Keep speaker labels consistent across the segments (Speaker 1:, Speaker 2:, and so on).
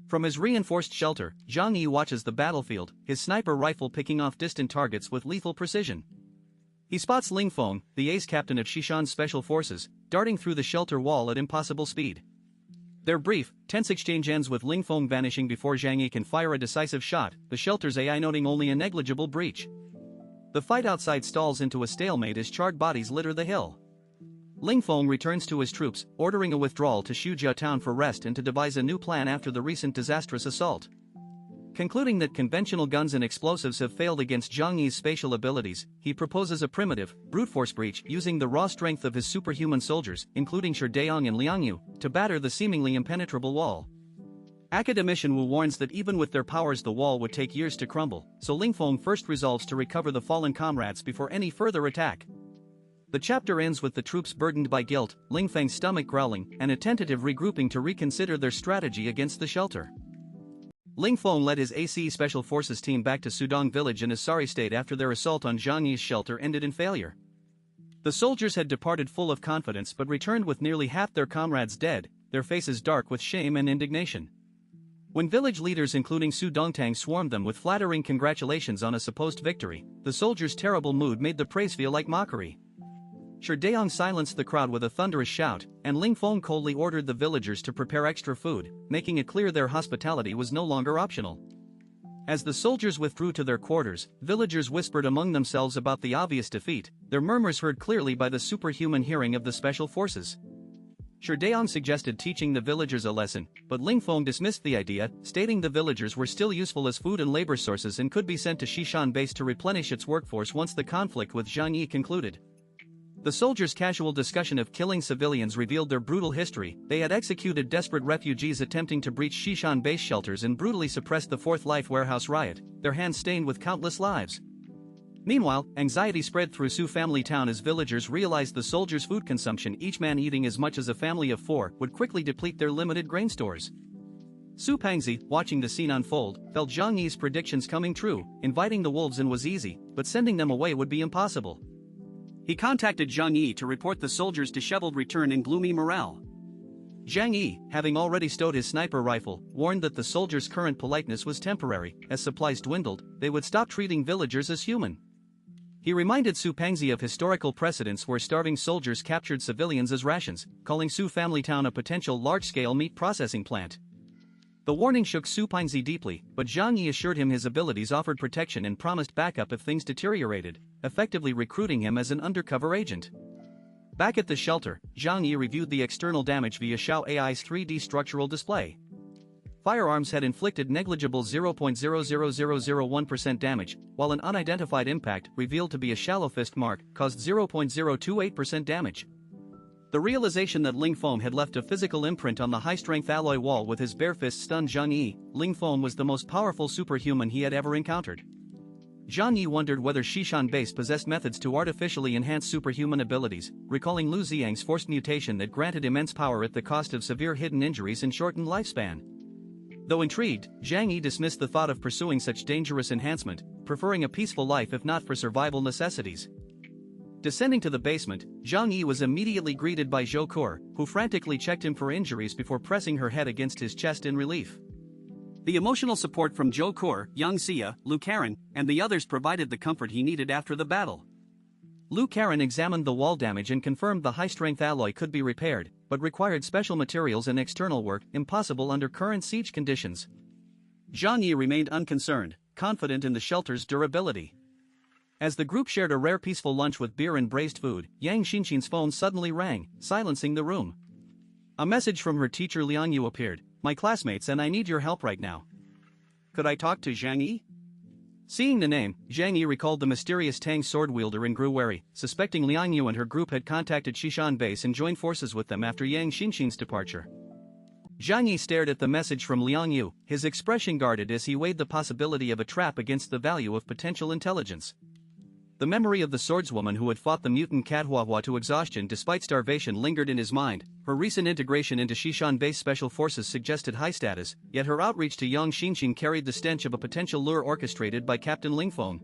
Speaker 1: From his reinforced shelter, Zhang Yi watches the battlefield, his sniper rifle picking off distant targets with lethal precision. He spots Ling Feng, the ace captain of Xishan's special forces, darting through the shelter wall at impossible speed. Their brief, tense exchange ends with Ling Feng vanishing before Zhang Yi can fire a decisive shot, the shelter's AI noting only a negligible breach. The fight outside stalls into a stalemate as charred bodies litter the hill. Ling Feng returns to his troops, ordering a withdrawal to Shujia town for rest and to devise a new plan after the recent disastrous assault. Concluding that conventional guns and explosives have failed against Zhang Yi's spatial abilities, he proposes a primitive, brute force breach using the raw strength of his superhuman soldiers, including Shi Daong and Liang Yu, to batter the seemingly impenetrable wall. Academician Wu warns that even with their powers the wall would take years to crumble, so Ling Feng first resolves to recover the fallen comrades before any further attack. The chapter ends with the troops burdened by guilt, Ling Feng's stomach growling, and a tentative regrouping to reconsider their strategy against the shelter. Ling Feng led his AC Special Forces team back to Sudong village in a sorry state after their assault on Zhang Yi's shelter ended in failure. The soldiers had departed full of confidence but returned with nearly half their comrades dead, their faces dark with shame and indignation. When village leaders including Su Dongtang swarmed them with flattering congratulations on a supposed victory, the soldiers' terrible mood made the praise feel like mockery. Shi Daong silenced the crowd with a thunderous shout, and Ling Feng coldly ordered the villagers to prepare extra food, making it clear their hospitality was no longer optional. As the soldiers withdrew to their quarters, villagers whispered among themselves about the obvious defeat, their murmurs heard clearly by the superhuman hearing of the special forces. Shi Daong suggested teaching the villagers a lesson, but Ling Feng dismissed the idea, stating the villagers were still useful as food and labor sources and could be sent to Xishan base to replenish its workforce once the conflict with Zhang Yi concluded. The soldiers' casual discussion of killing civilians revealed their brutal history. They had executed desperate refugees attempting to breach Xishan base shelters and brutally suppressed the Fourth Life warehouse riot, their hands stained with countless lives. Meanwhile, anxiety spread through Su family town as villagers realized the soldiers' food consumption, each man eating as much as a family of 4, would quickly deplete their limited grain stores. Su Pangzi, watching the scene unfold, felt Zhang Yi's predictions coming true. Inviting the wolves in was easy, but sending them away would be impossible. He contacted Zhang Yi to report the soldiers' disheveled return in gloomy morale. Zhang Yi, having already stowed his sniper rifle, warned that the soldiers' current politeness was temporary. As supplies dwindled, they would stop treating villagers as human. He reminded Su Pangzi of historical precedents where starving soldiers captured civilians as rations, calling Su family town a potential large-scale meat processing plant. The warning shook Su Pangzi deeply, but Zhang Yi assured him his abilities offered protection and promised backup if things deteriorated, effectively recruiting him as an undercover agent. Back at the shelter, Zhang Yi reviewed the external damage via Xiao AI's 3D structural display. Firearms had inflicted negligible 0.00001% damage, while an unidentified impact, revealed to be a shallow fist mark, caused 0.028% damage. The realization that Ling Feng had left a physical imprint on the high-strength alloy wall with his bare fist stunned Zhang Yi. Ling Feng was the most powerful superhuman he had ever encountered. Zhang Yi wondered whether Xishan base possessed methods to artificially enhance superhuman abilities, recalling Lu Xiang's forced mutation that granted immense power at the cost of severe hidden injuries and shortened lifespan. Though intrigued, Zhang Yi dismissed the thought of pursuing such dangerous enhancement, preferring a peaceful life if not for survival necessities. Descending to the basement, Zhang Yi was immediately greeted by Zhou Kur, who frantically checked him for injuries before pressing her head against his chest in relief. The emotional support from Zhou Kur, Yang Xia, Lu Karen, and the others provided the comfort he needed after the battle. Lu Karen examined the wall damage and confirmed the high-strength alloy could be repaired, but required special materials and external work, impossible under current siege conditions. Zhang Yi remained unconcerned, confident in the shelter's durability. As the group shared a rare peaceful lunch with beer and braised food, Yang Xinxin's phone suddenly rang, silencing the room. A message from her teacher Liang Yu appeared. "My classmates and I need your help right now. Could I talk to Zhang Yi?" Seeing the name, Zhang Yi recalled the mysterious Tang sword wielder and grew wary, suspecting Liang Yu and her group had contacted Xishan base and joined forces with them after Yang Xinxin's departure. Zhang Yi stared at the message from Liang Yu, his expression guarded as he weighed the possibility of a trap against the value of potential intelligence. The memory of the swordswoman who had fought the mutant Cathuahua to exhaustion despite starvation lingered in his mind. Her recent integration into Xishan base special forces suggested high status, yet her outreach to Yang Xinxin carried the stench of a potential lure orchestrated by Captain Ling Feng.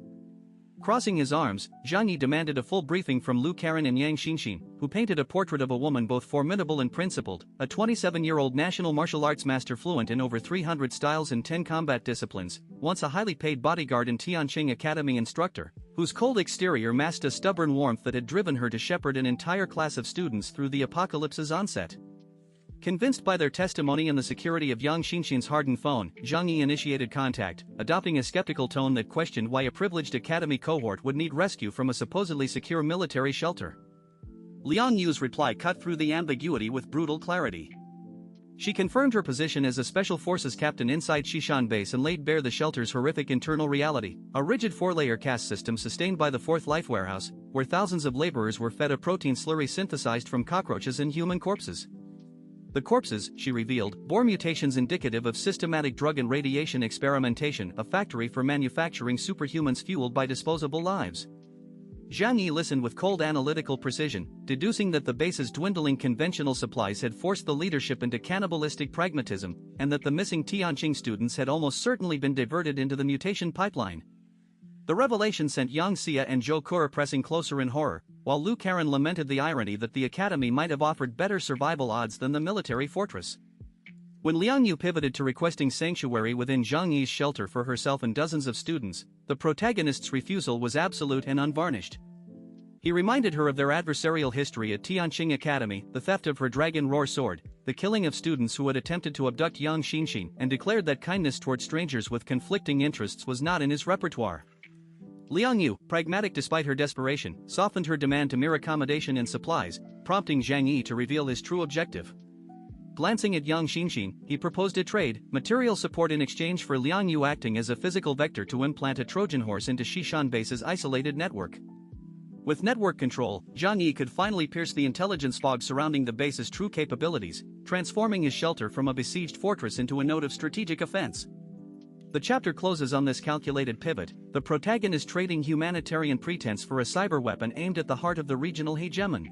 Speaker 1: Crossing his arms, Zhang Yi demanded a full briefing from Lu Karen and Yang Xinxin, who painted a portrait of a woman both formidable and principled, a 27-year-old national martial arts master fluent in over 300 styles and 10 combat disciplines, once a highly paid bodyguard and Tianqing Academy instructor, whose cold exterior masked a stubborn warmth that had driven her to shepherd an entire class of students through the apocalypse's onset. Convinced by their testimony and the security of Yang Xinxin's hardened phone, Zhang Yi initiated contact, adopting a skeptical tone that questioned why a privileged academy cohort would need rescue from a supposedly secure military shelter. Liang Yu's reply cut through the ambiguity with brutal clarity. She confirmed her position as a special forces captain inside Xishan base and laid bare the shelter's horrific internal reality, a rigid four-layer caste system sustained by the Fourth Life Warehouse, where thousands of laborers were fed a protein slurry synthesized from cockroaches and human corpses. The corpses, she revealed, bore mutations indicative of systematic drug and radiation experimentation, a factory for manufacturing superhumans fueled by disposable lives. Zhang Yi listened with cold analytical precision, deducing that the base's dwindling conventional supplies had forced the leadership into cannibalistic pragmatism, and that the missing Tianqing students had almost certainly been diverted into the mutation pipeline. The revelation sent Yang Xia and Zhou Kura pressing closer in horror, while Lu Karen lamented the irony that the academy might have offered better survival odds than the military fortress. When Liang Yu pivoted to requesting sanctuary within Zhang Yi's shelter for herself and dozens of students, the protagonist's refusal was absolute and unvarnished. He reminded her of their adversarial history at Tianqing Academy, the theft of her dragon roar sword, the killing of students who had attempted to abduct Yang Xinxin, and declared that kindness toward strangers with conflicting interests was not in his repertoire. Liang Yu, pragmatic despite her desperation, softened her demand to mere accommodation and supplies, prompting Zhang Yi to reveal his true objective. Glancing at Yang Xinxin, he proposed a trade, material support in exchange for Liang Yu acting as a physical vector to implant a Trojan horse into Xishan base's isolated network. With network control, Zhang Yi could finally pierce the intelligence fog surrounding the base's true capabilities, transforming his shelter from a besieged fortress into a node of strategic offense. The chapter closes on this calculated pivot, the protagonist trading humanitarian pretense for a cyber weapon aimed at the heart of the regional hegemon.